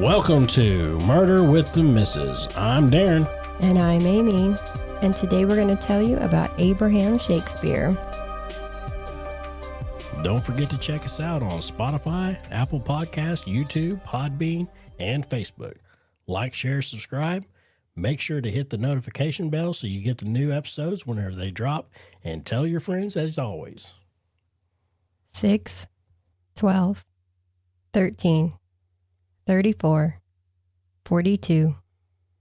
Welcome to Murder with the Misses. I'm Darren. And I'm Amy. And today we're going to tell you about Abraham Shakespeare. Don't forget to check us out on Spotify, Apple Podcasts, YouTube, Podbean, and Facebook. Like, share, subscribe. Make sure to hit the notification bell so you get the new episodes whenever they drop. And tell your friends as always. 6, 12, 13, 34, 42,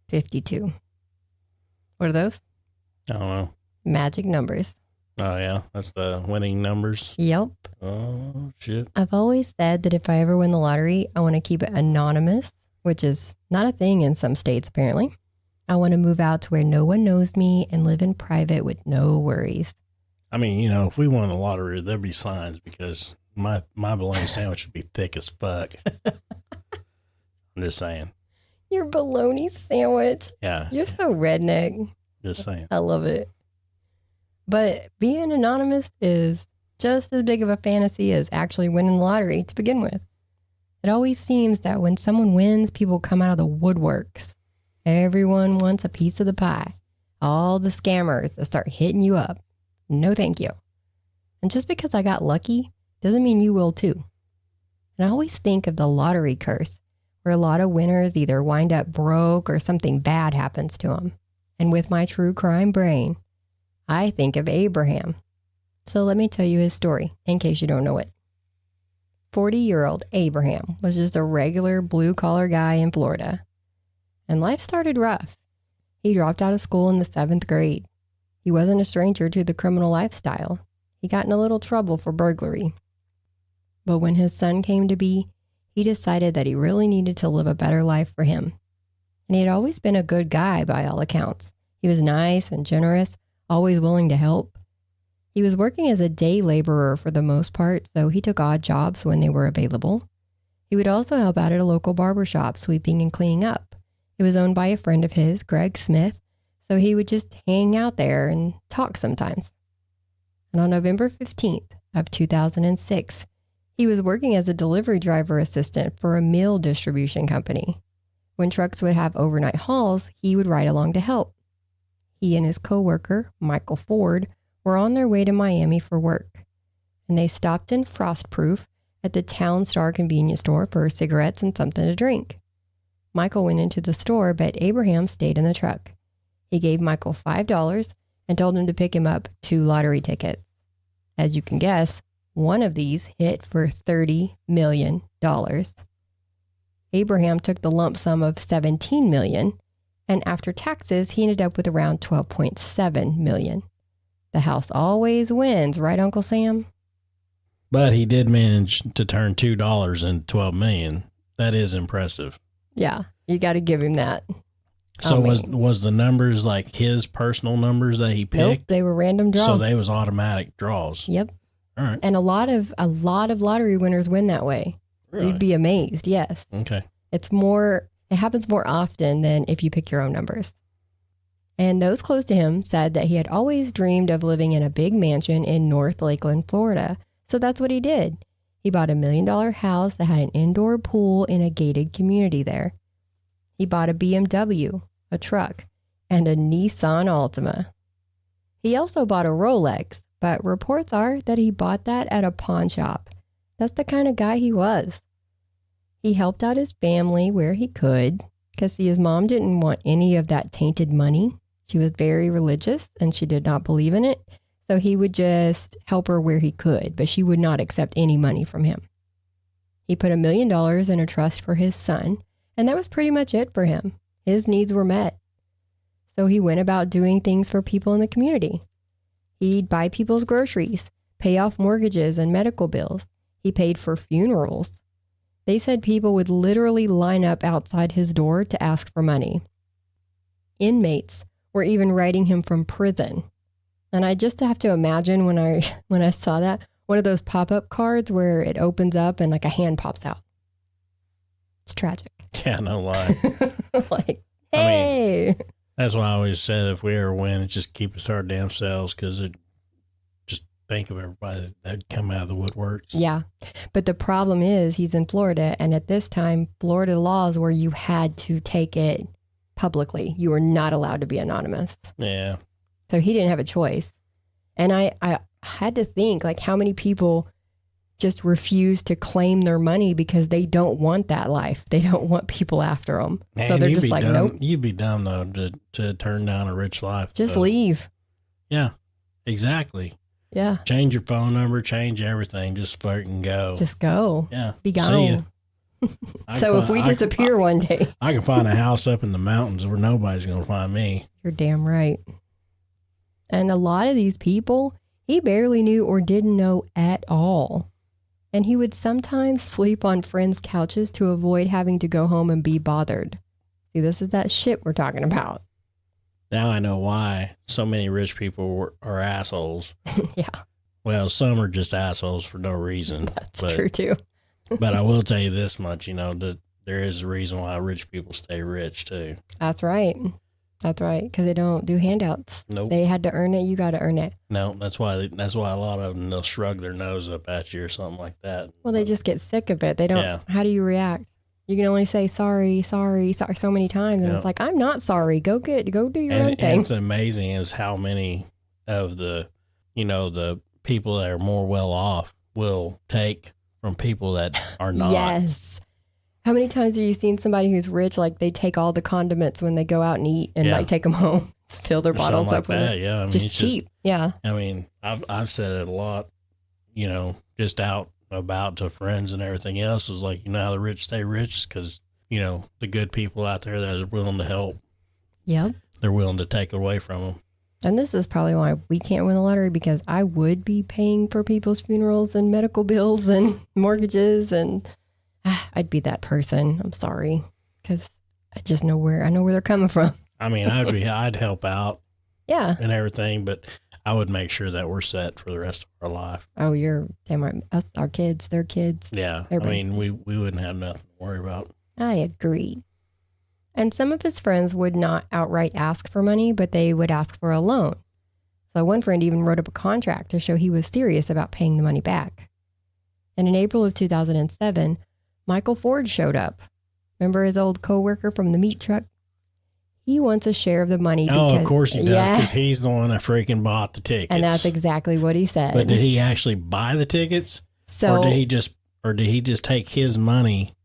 52. What are those? I don't know. Magic numbers. Oh, yeah. That's the winning numbers. Yep. Oh, shit. I've always said that if I ever win the lottery, I want to keep it anonymous, which is not a thing in some states, apparently. I want to move out to where no one knows me and live in private with no worries. I mean, you know, if we won the lottery, there'd be signs because my bologna sandwich would be thick as fuck. I'm just saying. Your bologna sandwich. Yeah. You're so redneck. Just saying. I love it. But being anonymous is just as big of a fantasy as actually winning the lottery to begin with. It always seems that when someone wins, people come out of the woodworks. Everyone wants a piece of the pie. All the scammers that start hitting you up. No thank you. And just because I got lucky doesn't mean you will too. And I always think of the lottery curse, where a lot of winners either wind up broke or something bad happens to them. And with my true crime brain, I think of Abraham. So let me tell you his story, in case you don't know it. 40-year-old Abraham was just a regular blue-collar guy in Florida. And life started rough. He dropped out of school in the 7th grade. He wasn't a stranger to the criminal lifestyle. He got in a little trouble for burglary. But when his son came to be, he decided that he really needed to live a better life for him. And he had always been a good guy by all accounts. He was nice and generous, always willing to help. He was working as a day laborer for the most part, so he took odd jobs when they were available. He would also help out at a local barber shop, sweeping and cleaning up. It was owned by a friend of his, Greg Smith, so he would just hang out there and talk sometimes. And on November 15th of 2006, he was working as a delivery driver assistant for a meal distribution company. When trucks would have overnight hauls, he would ride along to help. He and his coworker, Michael Ford, were on their way to Miami for work, and they stopped in Frostproof at the Town Star convenience store for cigarettes and something to drink. Michael went into the store, but Abraham stayed in the truck. He gave Michael $5 and told him to pick him up 2 lottery tickets. As you can guess, one of these hit for $30 million. Abraham took the lump sum of $17 million, and after taxes, he ended up with around $12.7 million. The house always wins, right, Uncle Sam? But he did manage to turn $2 into $12 million. That is impressive. Yeah, you got to give him that. So was the numbers like his personal numbers that he picked? Nope, they were random draws. So they was automatic draws. Yep. All right. And a lot of lottery winners win that way. Really? You'd be amazed. Yes. Okay. It happens more often than if you pick your own numbers. And those close to him said that he had always dreamed of living in a big mansion in North Lakeland, Florida. So that's what he did. He bought a $1 million house that had an indoor pool in a gated community there. He bought a BMW, a truck, and a Nissan Altima. He also bought a Rolex, but reports are that he bought that at a pawn shop. That's the kind of guy he was. He helped out his family where he could, because his mom didn't want any of that tainted money. She was very religious and she did not believe in it. So he would just help her where he could, but she would not accept any money from him. He put $1 million in a trust for his son, and that was pretty much it for him. His needs were met. So he went about doing things for people in the community. He'd buy people's groceries, pay off mortgages and medical bills. He paid for funerals. They said people would literally line up outside his door to ask for money. Inmates were even writing him from prison. And I just have to imagine when I saw that, one of those pop-up cards where it opens up and like a hand pops out. It's tragic. Yeah, no lie. Like, hey. I mean, that's why I always said if we ever win, just keep us to our damn selves because it just think of everybody that come out of the woodworks. Yeah. But the problem is he's in Florida. And at this time, Florida laws where you had to take it publicly. You were not allowed to be anonymous. Yeah. So he didn't have a choice. And I had to think, like, how many people just refuse to claim their money because they don't want that life. They don't want people after them. Man, so they're just like, dumb. nope. You'd be dumb, though, to turn down a rich life. Just leave. Yeah, exactly. Yeah. Change your phone number, change everything. Just fucking go. Just go. Yeah. Be gone. See ya. So if we disappear one day. I can find a house up in the mountains where nobody's going to find me. You're damn right. And a lot of these people, he barely knew or didn't know at all. And he would sometimes sleep on friends' couches to avoid having to go home and be bothered. See, this is that shit we're talking about. Now I know why so many rich people are assholes. Yeah. Well, some are just assholes for no reason. That's true too. But I will tell you this much, that there is a reason why rich people stay rich too. That's right. That's right. Because they don't do handouts. Nope. They had to earn it. You got to earn it. No, that's why a lot of them, they'll shrug their nose up at you or something like that. Well, they just get sick of it. They don't. Yeah. How do you react? You can only say sorry so many times. And it's like, I'm not sorry. Go do your own thing. And it's amazing is how many of the people that are more well off will take from people that are not. Yes. How many times have you seen somebody who's rich, like they take all the condiments when they go out and eat and like take them home, fill their bottles up with it? Yeah. I mean, just cheap. Yeah. I mean, I've said it a lot, just out about to friends and everything else is like, how the rich stay rich because, the good people out there that are willing to help. Yep. They're willing to take it away from them. And this is probably why we can't win the lottery, because I would be paying for people's funerals and medical bills and mortgages, and I'd be that person. I'm sorry, because I just know where they're coming from. I mean, I'd help out, yeah, and everything, but I would make sure that we're set for the rest of our life. Oh, you're damn right. Us, our kids, their kids. Yeah, everybody. I mean, we wouldn't have nothing to worry about. I agree. And some of his friends would not outright ask for money, but they would ask for a loan. So one friend even wrote up a contract to show he was serious about paying the money back. And in April of 2007, Michael Ford showed up. Remember his old coworker from the meat truck? He wants a share of the money. Oh, of course he does, because he's the one that freaking bought the tickets. And that's exactly what he said. But did he actually buy the tickets? Or did he just take his money?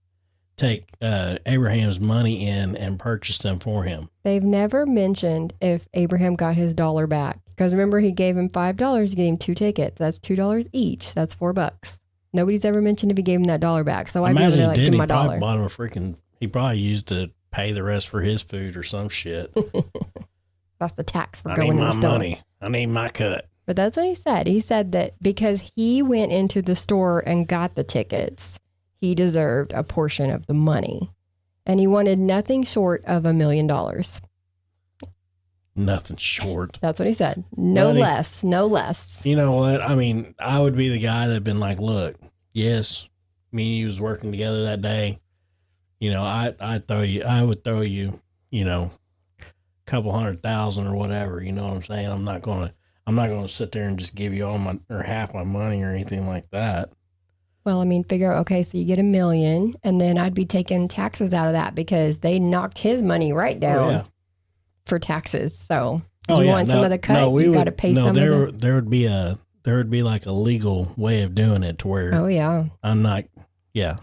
Take Abraham's money in and purchase them for him. They've never mentioned if Abraham got his dollar back, because remember he gave him $5 to get him 2 tickets. That's $2 each. That's $4. Nobody's ever mentioned if he gave him that dollar back. So I'd be able to give him my dollar. Bought him he probably used to pay the rest for his food or some shit. That's the tax for going in the store. I need my money. I need my cut. But that's what he said. He said that because he went into the store and got the tickets, he deserved a portion of the money, and he wanted nothing short of $1 million. Nothing short. That's what he said. No less. You know what? I mean, I would be the guy that'd been like, look, yes, me and you was working together that day. I would throw you, a couple $100,000 or whatever. You know what I'm saying? I'm not going to sit there and just give you half my money or anything like that. Well, I mean, figure out, okay, so you get $1 million, and then I'd be taking taxes out of that because they knocked his money right down for taxes. So you want some of the cut, you got to pay some of it. There would be like a legal way of doing it to where I'm not, yeah.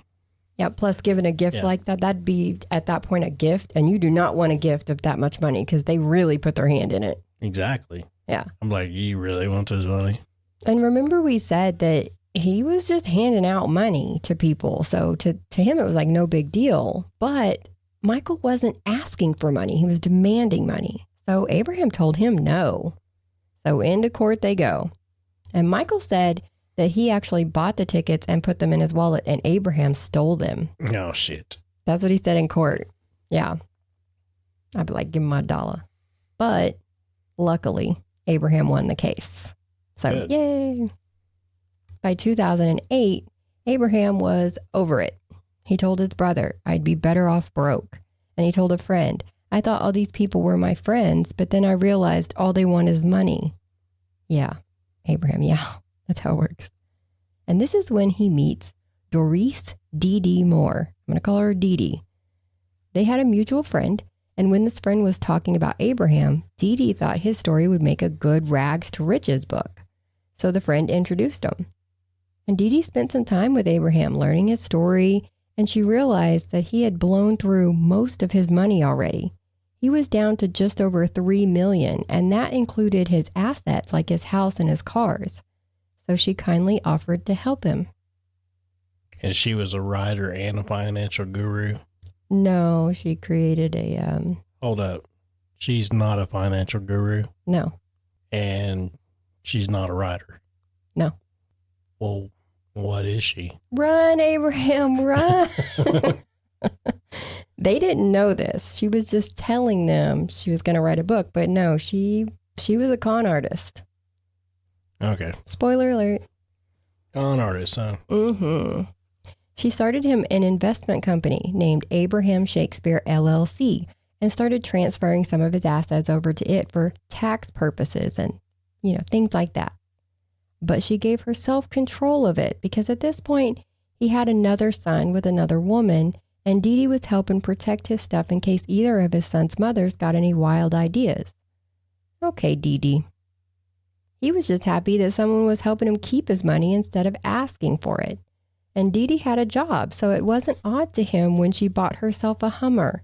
Yeah, plus giving a gift like that, that'd be at that point a gift, and you do not want a gift of that much money because they really put their hand in it. Exactly. Yeah. I'm like, you really want this money? And remember we said that he was just handing out money to people. So to him, it was like no big deal. But Michael wasn't asking for money. He was demanding money. So Abraham told him no. So into court they go. And Michael said that he actually bought the tickets and put them in his wallet, and Abraham stole them. Oh, shit. That's what he said in court. Yeah. I'd be like, give him my dollar. But luckily, Abraham won the case. So, good. Yay. By 2008, Abraham was over it. He told his brother, I'd be better off broke. And he told a friend, I thought all these people were my friends, but then I realized all they want is money. Yeah, Abraham, yeah. That's how it works. And this is when he meets Doris Dee Dee Moore. I'm going to call her Dee Dee. They had a mutual friend, and when this friend was talking about Abraham, Dee Dee thought his story would make a good rags to riches book. So the friend introduced him. And Dee Dee spent some time with Abraham learning his story, and she realized that he had blown through most of his money already. He was down to just over $3 million, and that included his assets like his house and his cars. So she kindly offered to help him. And she was a writer and a financial guru? No, she created a... Hold up. She's not a financial guru? No. And she's not a writer? No. Well, what is she? Run, Abraham, run! They didn't know this. She was just telling them she was going to write a book. But no, she was a con artist. Okay. Spoiler alert. Con artist, huh? Mm-hmm. She started him an investment company named Abraham Shakespeare, LLC, and started transferring some of his assets over to it for tax purposes and, things like that. But she gave herself control of it because at this point, he had another son with another woman, and Dee Dee was helping protect his stuff in case either of his son's mothers got any wild ideas. Okay, Dee Dee. He was just happy that someone was helping him keep his money instead of asking for it. And Dee Dee had a job, so it wasn't odd to him when she bought herself a Hummer,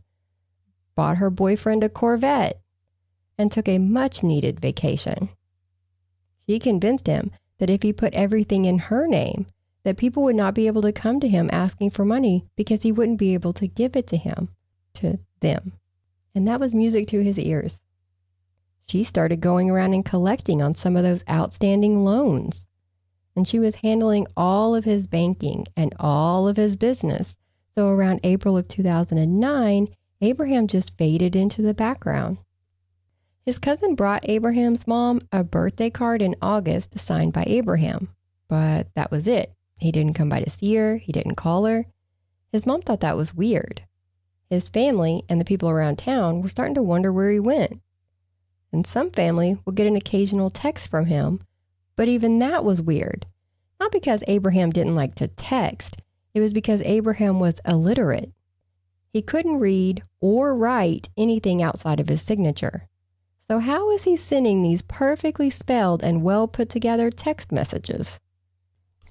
bought her boyfriend a Corvette, and took a much-needed vacation. She convinced him that if he put everything in her name, that people would not be able to come to him asking for money because he wouldn't be able to give it to them. And that was music to his ears. She started going around and collecting on some of those outstanding loans. And she was handling all of his banking and all of his business. So around April of 2009, Abraham just faded into the background. His cousin brought Abraham's mom a birthday card in August signed by Abraham. But that was it. He didn't come by to see her. He didn't call her. His mom thought that was weird. His family and the people around town were starting to wonder where he went. And some family would get an occasional text from him, but even that was weird. Not because Abraham didn't like to text, it was because Abraham was illiterate. He couldn't read or write anything outside of his signature. So how is he sending these perfectly spelled and well put together text messages?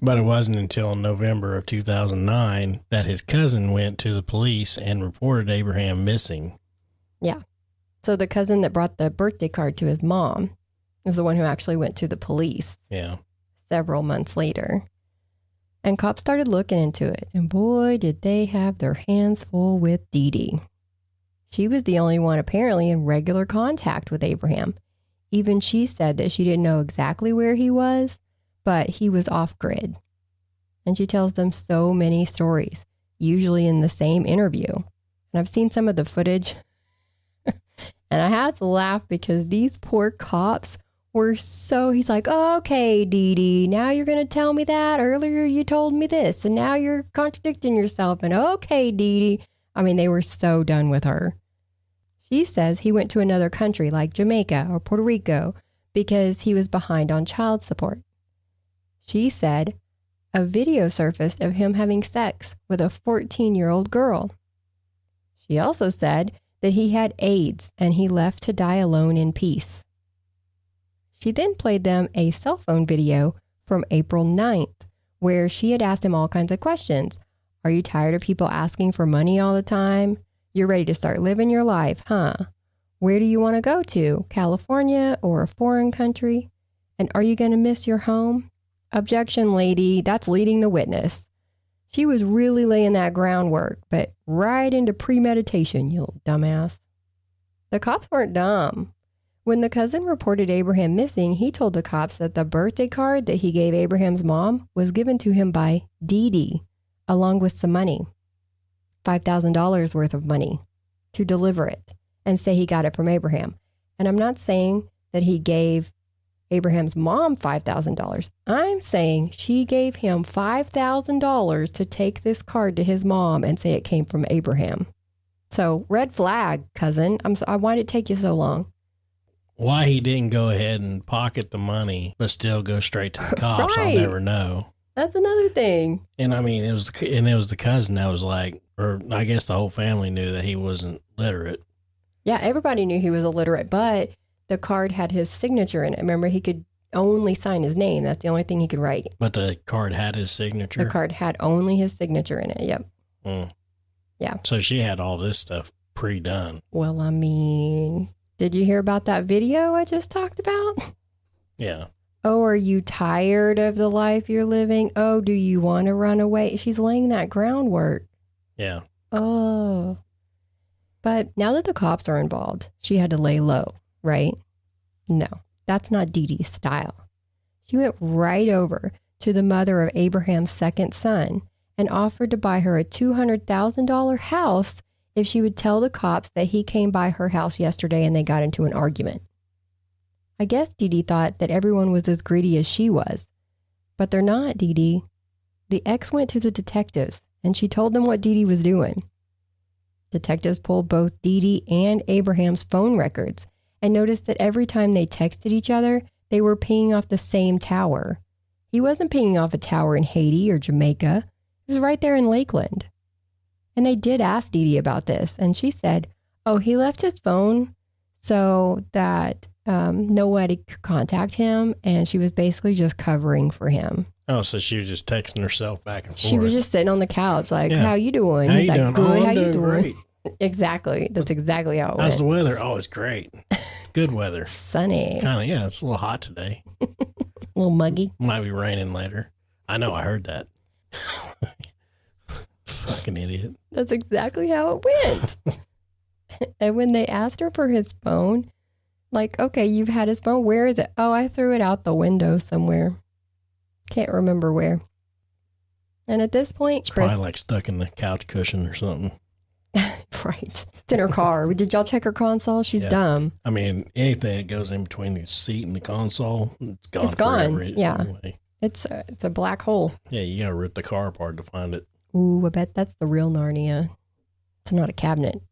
But it wasn't until November of 2009 that his cousin went to the police and reported Abraham missing. Yeah. So the cousin that brought the birthday card to his mom is the one who actually went to the police. Yeah. Several months later. And cops started looking into it. And boy, did they have their hands full with Dee Dee. She was the only one apparently in regular contact with Abraham. Even she said that she didn't know exactly where he was, but he was off grid. And she tells them so many stories, usually in the same interview. And I've seen some of the footage. And I had to laugh because these poor cops were he's like, oh, okay, Dee Dee, now you're going to tell me that. Earlier you told me this, and now you're contradicting yourself. And okay, Dee Dee. I mean, they were so done with her. She says he went to another country like Jamaica or Puerto Rico because he was behind on child support. She said a video surfaced of him having sex with a 14-year-old girl. She also said that he had AIDS and he left to die alone in peace. She then played them a cell phone video from April 9th, where she had asked him all kinds of questions. Are you tired of people asking for money all the time? You're ready to start living your life, huh? Where do you want to go to? California or a foreign country? And are you going to miss your home? Objection, lady. That's leading the witness. She was really laying that groundwork, but right into premeditation, you little dumbass. The cops weren't dumb. When the cousin reported Abraham missing, he told the cops that the birthday card that he gave Abraham's mom was given to him by Dee Dee, along with some money, $5,000 worth of money, to deliver it and say he got it from Abraham. And I'm not saying that he gave Abraham's mom $5,000. I'm saying she gave him $5,000 to take this card to his mom and say it came from Abraham. So red flag, cousin. Why did it take you so long? why he didn't go ahead and pocket the money, but still go straight to the cops, Right. I'll never know. That's another thing. And I mean, it was the cousin that was like, or I guess the whole family knew that he wasn't literate. Yeah, everybody knew he was illiterate, but the card had his signature in it. Remember, he could only sign his name. That's the only thing he could write. But the card had his signature. The card had only his signature in it. Yep. Yeah. So she had all this stuff pre-done. Well, I mean, did you hear about that video I just talked about? Yeah. Oh, are you tired of the life you're living? Oh, do you want to run away? She's laying that groundwork. Yeah. Oh. But now that the cops are involved, she had to lay low, right? No, that's not Dee Dee's style. She went right over to the mother of Abraham's second son and offered to buy her a $200,000 house if she would tell the cops that he came by her house yesterday and they got into an argument. I guess Dee Dee thought that everyone was as greedy as she was. But they're not, Dee Dee. The ex went to the detectives and she told them what Dee Dee was doing. Detectives pulled both Dee Dee and Abraham's phone records and noticed that every time they texted each other, they were pinging off the same tower. He wasn't pinging off a tower in Haiti or Jamaica. It was right there in Lakeland. And they did ask Dee Dee about this, and she said, oh, he left his phone so that nobody could contact him, and she was basically just covering for him. Oh, so she was just texting herself back and forth. She was just sitting on the couch like, Yeah. how you doing? How He's you like, doing? good, Oh, I'm how you doing doing? great. Exactly. That's exactly how it How's the went. weather? Oh, it's great. Good weather. Sunny. Kind of, yeah, it's a little hot today. A little muggy. Might be raining later. I know, I heard that. Fucking idiot. That's exactly how it went. And when they asked her for his phone, like, okay, you've had his phone. Where is it? Oh, I threw it out the window somewhere. Can't remember where. And at this point, It's Chris, probably like stuck in the couch cushion or something. right, it's in her car. Did y'all check her console? She's Yeah. dumb. I mean, anything that goes in between the seat and the console, it's gone. It's gone, forever yeah. Anyway. It's a black hole. Yeah, you gotta rip the car apart to find it. Ooh, I bet that's the real Narnia. It's not a cabinet.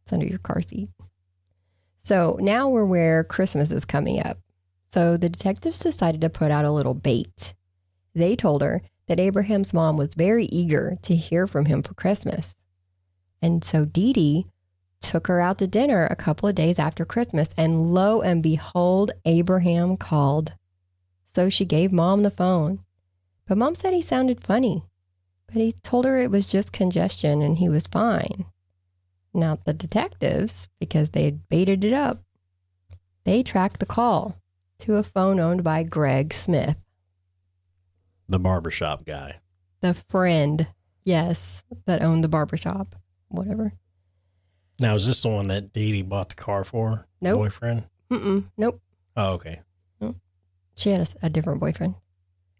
It's under your car seat. So now we're where Christmas is coming up. So the detectives decided to put out a little bait. They told her that Abraham's mom was very eager to hear from him for Christmas. And so Dee Dee took her out to dinner a couple of days after Christmas, and lo and behold, Abraham called. So she gave Mom the phone. But Mom said he sounded funny. But he told her it was just congestion and he was fine. Now the detectives, because they had baited it up, they tracked the call to a phone owned by Greg Smith, The barbershop guy. the friend, yes, that owned the barbershop, whatever. Now, is this the one that Dee Dee bought the car for? Nope. Boyfriend? Nope. Oh, okay. She had a different boyfriend.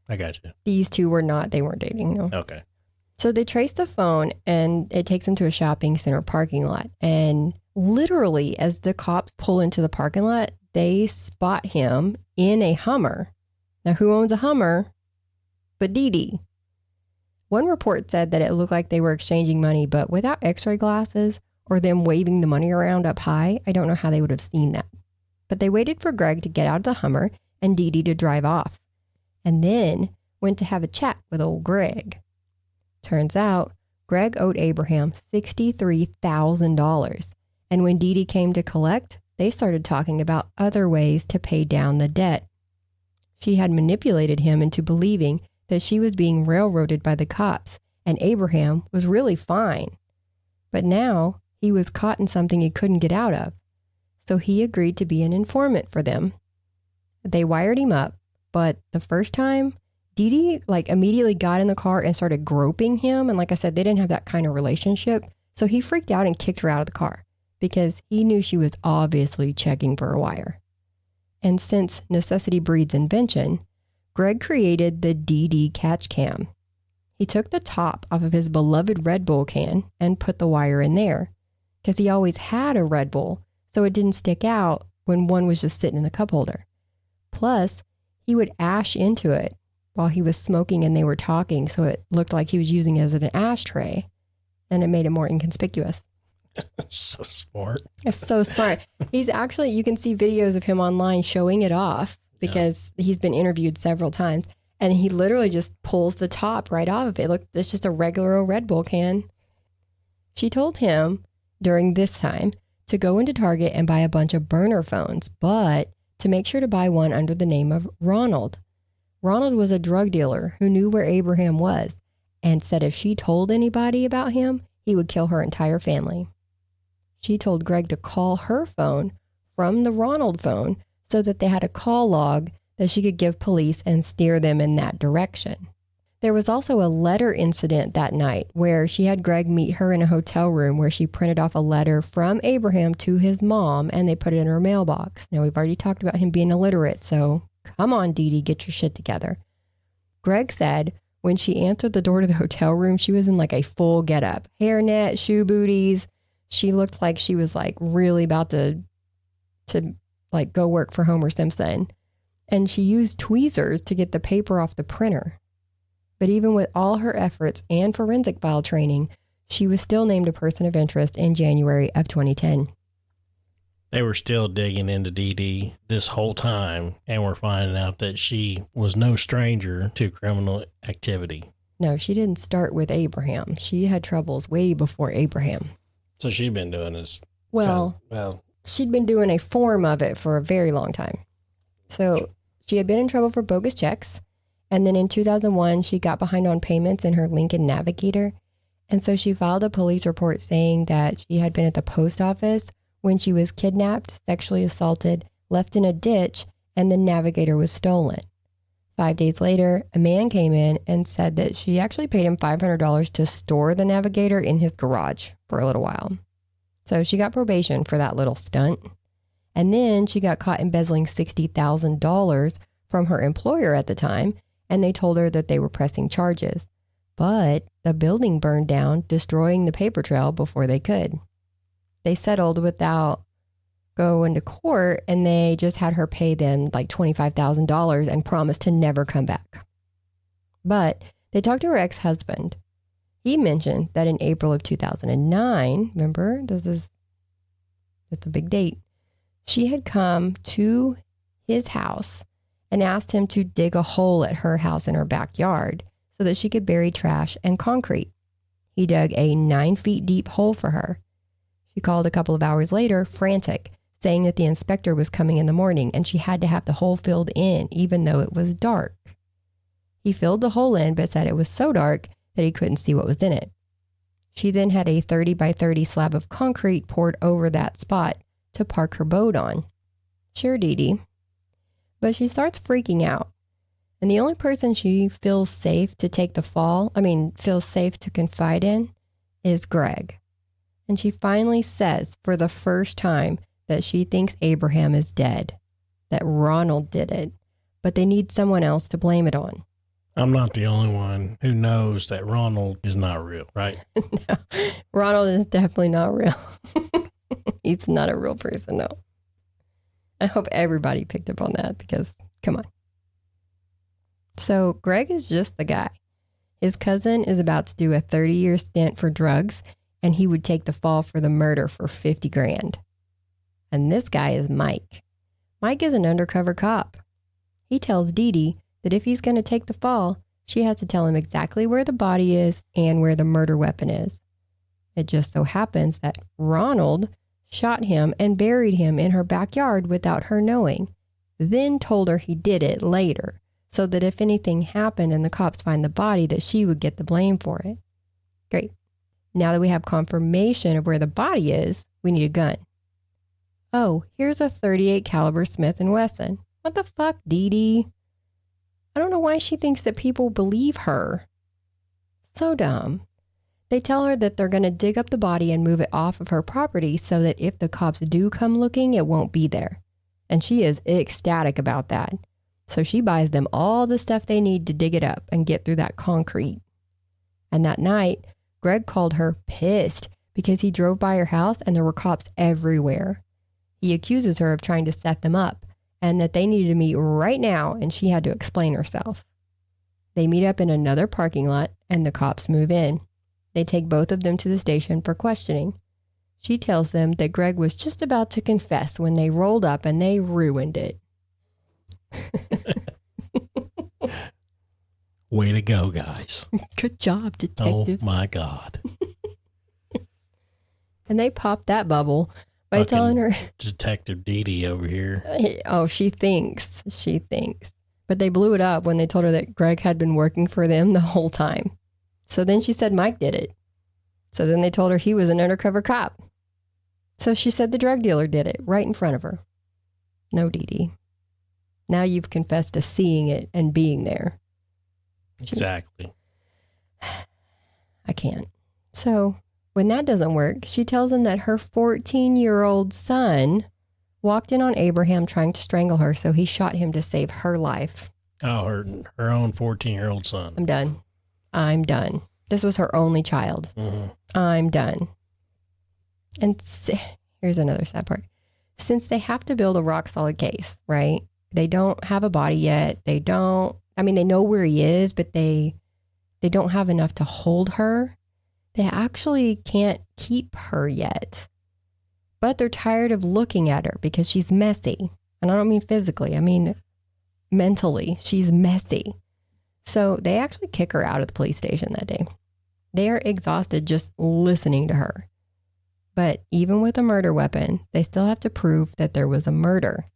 I got you. These two were not, they weren't dating, no. Okay. So they trace the phone and it takes them to a shopping center parking lot. And literally, as the cops pull into the parking lot, they spot him in a Hummer. Now, who owns a Hummer but Dee Dee? One report said that it looked like they were exchanging money, but without x-ray glasses or them waving the money around up high, I don't know how they would have seen that. But they waited for Greg to get out of the Hummer and Dee Dee to drive off, and then went to have a chat with old Greg. Turns out, Greg owed Abraham $63,000. And when Dee Dee came to collect, they started talking about other ways to pay down the debt. She had manipulated him into believing that she was being railroaded by the cops and Abraham was really fine. But now he was caught in something he couldn't get out of. So he agreed to be an informant for them. They wired him up, but the first time, Dee Dee immediately got in the car and started groping him. And like I said, they didn't have that kind of relationship. So he freaked out and kicked her out of the car because he knew she was obviously checking for a wire. And since necessity breeds invention, Greg created the Dee Dee catch cam. He took the top off of his beloved Red Bull can and put the wire in there because he always had a Red Bull, so it didn't stick out when one was just sitting in the cup holder. Plus, he would ash into it while he was smoking and they were talking, so it looked like he was using it as an ashtray, and it made it more inconspicuous. So smart. It's so smart. He's actually, you can see videos of him online showing it off because he's been interviewed several times. And he literally just pulls the top right off of it. Look, it's just a regular old Red Bull can. She told him during this time to go into Target and buy a bunch of burner phones, but to make sure to buy one under the name of Ronald. Ronald was a drug dealer who knew where Abraham was and said if she told anybody about him, he would kill her entire family. She told Greg to call her phone from the Ronald phone so that they had a call log that she could give police and steer them in that direction. There was also a letter incident that night where she had Greg meet her in a hotel room where she printed off a letter from Abraham to his mom and they put it in her mailbox. Now, we've already talked about him being illiterate, so come on, Dee Dee, get your shit together. Greg said when she answered the door to the hotel room, she was in like a full getup, hairnet, shoe booties. She looked like she was like really about to like go work for Homer Simpson. And she used tweezers to get the paper off the printer. But even with all her efforts and forensic file training, she was still named a person of interest in January of 2010. They were still digging into Dee Dee this whole time and were finding out that she was no stranger to criminal activity. No, she didn't start with Abraham. She had troubles way before Abraham. So she'd been doing this. Well, she'd been doing a form of it for a very long time. So she had been in trouble for bogus checks. And then in 2001, she got behind on payments in her Lincoln Navigator. And so she filed a police report saying that she had been at the post office when she was kidnapped, sexually assaulted, left in a ditch, and the Navigator was stolen. 5 days later, a man came in and said that she actually paid him $500 to store the Navigator in his garage for a little while. So she got probation for that little stunt. And then she got caught embezzling $60,000 from her employer at the time, and they told her that they were pressing charges. But the building burned down, destroying the paper trail before they could. They settled without going to court, and they just had her pay them like $25,000 and promised to never come back. But they talked to her ex-husband. He mentioned that in April of 2009, remember, it's a big date, she had come to his house and asked him to dig a hole at her house in her backyard so that she could bury trash and concrete. He dug a 9 feet deep hole for her. She called a couple of hours later, frantic, saying that the inspector was coming in the morning and she had to have the hole filled in, even though it was dark. He filled the hole in, but said it was so dark that he couldn't see what was in it. She then had a 30 by 30 slab of concrete poured over that spot to park her boat on. Sure, Dee Dee. But she starts freaking out. And the only person she feels safe to take the fall, feels safe to confide in, is Greg. And she finally says for the first time that she thinks Abraham is dead, that Ronald did it, but they need someone else to blame it on. I'm not the only one who knows that Ronald is not real, right? No, Ronald is definitely not real. He's not a real person, no. I hope everybody picked up on that because, come on. So Greg is just the guy. His cousin is about to do a 30-year stint for drugs, and he would take the fall for the murder for $50,000. And this guy is Mike. Mike is an undercover cop. He tells Dee Dee that if he's going to take the fall, she has to tell him exactly where the body is and where the murder weapon is. It just so happens that Ronald shot him and buried him in her backyard without her knowing, then told her he did it later, so that if anything happened and the cops find the body, that she would get the blame for it. Great. Now that we have confirmation of where the body is, we need a gun. Oh, here's a .38 caliber Smith & Wesson. What the fuck, Dee Dee? I don't know why she thinks that people believe her. So dumb. They tell her that they're going to dig up the body and move it off of her property so that if the cops do come looking, it won't be there. And she is ecstatic about that. So she buys them all the stuff they need to dig it up and get through that concrete. And that night, Greg called her pissed because he drove by her house and there were cops everywhere. He accuses her of trying to set them up and that they needed to meet right now and she had to explain herself. They meet up in another parking lot and the cops move in. They take both of them to the station for questioning. She tells them that Greg was just about to confess when they rolled up and they ruined it. Way to go, guys. Good job, detectives. Oh, my God. And they popped that bubble by Fucking telling her, Detective Dee Dee over here. oh, she thinks. But they blew it up when they told her that Greg had been working for them the whole time. So then she said Mike did it. So then they told her he was an undercover cop. So she said the drug dealer did it right in front of her. No, Dee Dee. Now you've confessed to seeing it and being there. Exactly. I can't. So when that doesn't work, she tells him that her 14-year-old son walked in on Abraham trying to strangle her, so he shot him to save her life. Oh, her own 14-year-old son. I'm done. This was her only child. Mm-hmm. I'm done. And here's another sad part. Since they have to build a rock solid case, right? They don't have a body yet. They know where he is, but they don't have enough to hold her. They actually can't keep her yet. But they're tired of looking at her because she's messy. And I don't mean physically. I mean mentally. She's messy. So they actually kick her out of the police station that day. They are exhausted just listening to her. But even with a murder weapon, they still have to prove that there was a murder.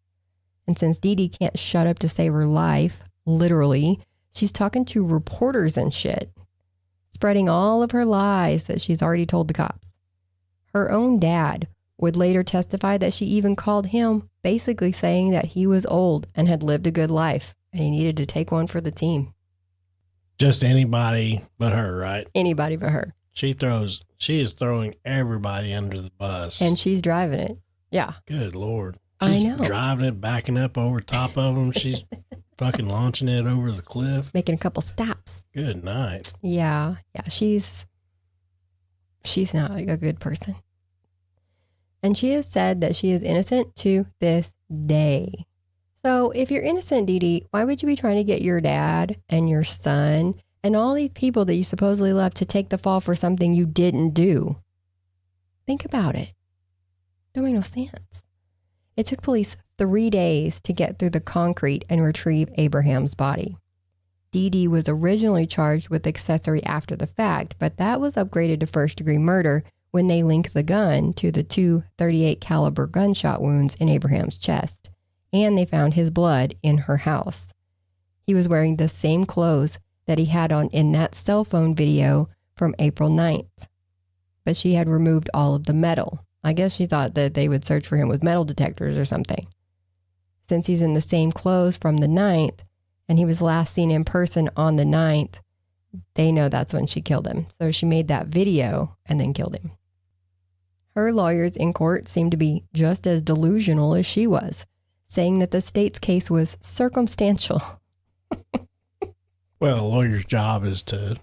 And since Dee Dee can't shut up to save her life, literally, she's talking to reporters and shit, spreading all of her lies that she's already told the cops. Her own dad would later testify that she even called him, basically saying that he was old and had lived a good life and he needed to take one for the team. Just anybody but her, right? Anybody but her. She is throwing everybody under the bus. And she's driving it. Yeah. Good Lord. I She's know. driving it, backing up over top of them. She's fucking launching it over the cliff. Making a couple stops. Good night. Yeah. She's not a good person. And she has said that she is innocent to this day. So if you're innocent, Dee Dee, why would you be trying to get your dad and your son and all these people that you supposedly love to take the fall for something you didn't do? Think about it. Don't make no sense. It took police 3 days to get through the concrete and retrieve Abraham's body. Dee Dee was originally charged with accessory after the fact, but that was upgraded to first-degree murder when they linked the gun to the 2 .38 caliber gunshot wounds in Abraham's chest, and they found his blood in her house. He was wearing the same clothes that he had on in that cell phone video from April 9th, but she had removed all of the metal. I guess she thought that they would search for him with metal detectors or something. Since he's in the same clothes from the 9th, and he was last seen in person on the 9th, they know that's when she killed him. So she made that video and then killed him. Her lawyers in court seemed to be just as delusional as she was, saying that the state's case was circumstantial. Well, a lawyer's job is to,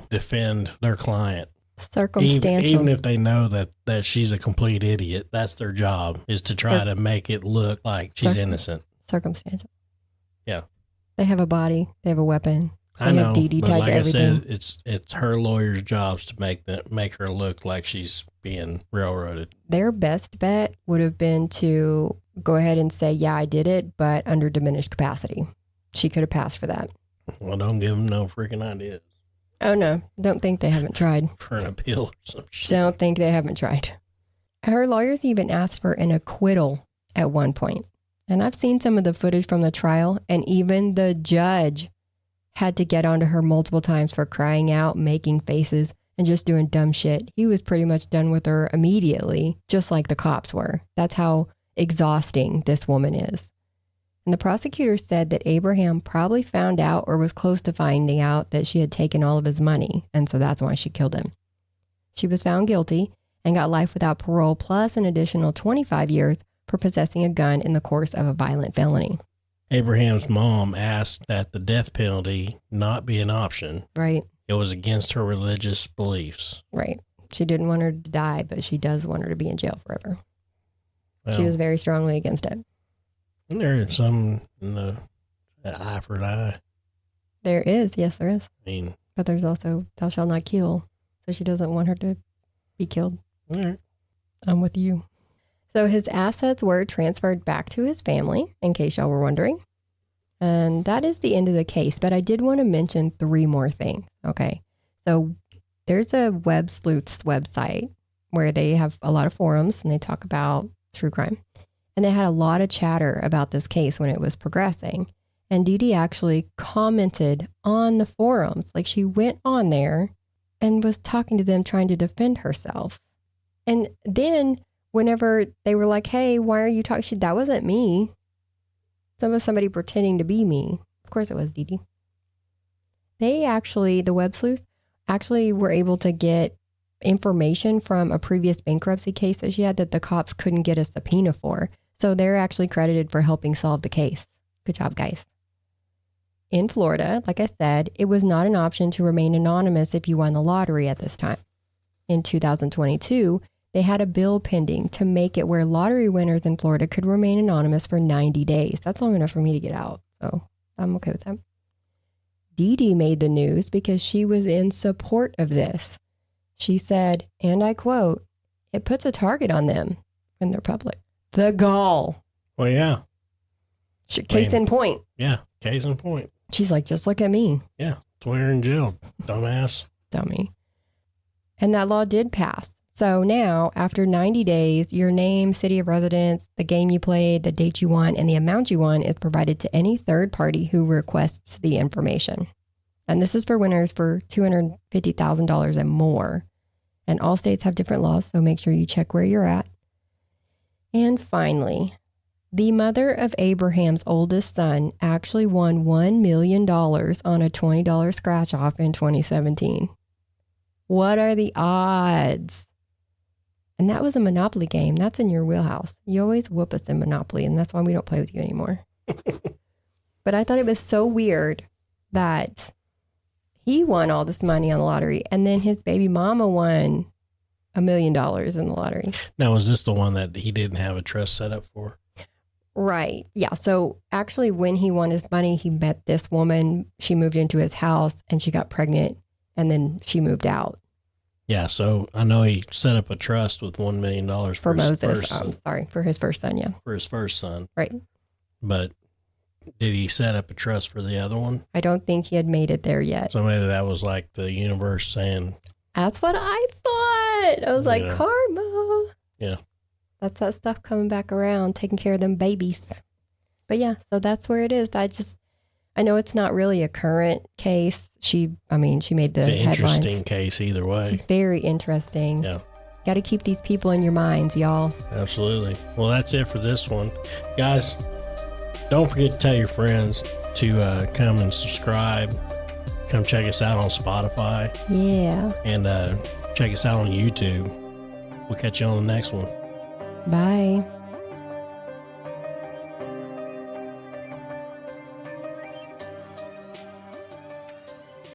defend their client. Circumstantial. Even if they know that she's a complete idiot, that's their job, is to try to make it look like she's innocent. Circumstantial. Yeah. They have a body. They have a weapon. I know, have DD but tag like everything. I said, it's her lawyer's jobs to make her look like she's being railroaded. Their best bet would have been to go ahead and say, yeah, I did it, but under diminished capacity. She could have passed for that. Well, don't give them no freaking ideas. Oh, no. Don't think they haven't tried. For an appeal or some shit. Don't think they haven't tried. Her lawyers even asked for an acquittal at one point. And I've seen some of the footage from the trial, and even the judge had to get onto her multiple times for crying out, making faces, and just doing dumb shit. He was pretty much done with her immediately, just like the cops were. That's how exhausting this woman is. And the prosecutor said that Abraham probably found out or was close to finding out that she had taken all of his money, and so that's why she killed him. She was found guilty and got life without parole plus an additional 25 years for possessing a gun in the course of a violent felony. Abraham's mom asked that the death penalty not be an option. Right. It was against her religious beliefs. Right. She didn't want her to die, but she does want her to be in jail forever. Well, She was very strongly against it. There is some in the eye for an eye. There is. Yes, there is. I mean, But there's also thou shalt not kill. So she doesn't want her to be killed. all right. I'm with you. So his assets were transferred back to his family, in case y'all were wondering. And that is the end of the case. But I did want to mention 3 more things. Okay. So there's a Web Sleuths website where they have a lot of forums and they talk about true crime. And they had a lot of chatter about this case when it was progressing. And Dee Dee actually commented on the forums. Like she went on there and was talking to them, trying to defend herself. And then whenever they were like, hey, why are you talking? That wasn't me. That was somebody pretending to be me. Of course it was Dee Dee. They actually, the Web Sleuth, actually were able to get information from a previous bankruptcy case that she had that the cops couldn't get a subpoena for. So they're actually credited for helping solve the case. Good job, guys. In Florida, like I said, it was not an option to remain anonymous if you won the lottery at this time. In 2022, they had a bill pending to make it where lottery winners in Florida could remain anonymous for 90 days. That's long enough for me to get out. So I'm okay with that. Dee Dee made the news because she was in support of this. She said, and I quote, "It puts a target on them when they're public." The gall. Well, yeah. Case in point. Yeah, case in point. She's like, just look at me. Yeah, that's why you're in jail, dumbass. Dummy. And that law did pass. So now, after 90 days, your name, city of residence, the game you played, the date you won, and the amount you won is provided to any third party who requests the information. And this is for winners for $250,000 and more. And all states have different laws, so make sure you check where you're at. And finally, the mother of Abraham's oldest son actually won $1 million on a $20 scratch-off in 2017. What are the odds? And that was a Monopoly game. That's in your wheelhouse. You always whoop us in Monopoly, and that's why we don't play with you anymore. But I thought it was so weird that he won all this money on the lottery, and then his baby mama won $1 million in the lottery. Now, was this the one that he didn't have a trust set up for? Right. Yeah. So actually, when he won his money, he met this woman. She moved into his house, and she got pregnant, and then she moved out. Yeah, so I know he set up a trust with $1 million for his Moses. first son. For his first son, yeah. For his first son. Right. But did he set up a trust for the other one? I don't think he had made it there yet. So maybe that was like the universe saying. That's what I thought. I was like, karma. Yeah. That's that stuff coming back around, taking care of them babies. But yeah, so that's where it is. I know it's not really a current case. She made the headlines. It's an interesting case either way. It's very interesting. Yeah. Got to keep these people in your minds, y'all. Absolutely. Well, that's it for this one. Guys, don't forget to tell your friends to come and subscribe. Come check us out on Spotify. Yeah. And check us out on YouTube. We'll catch you on the next one. Bye.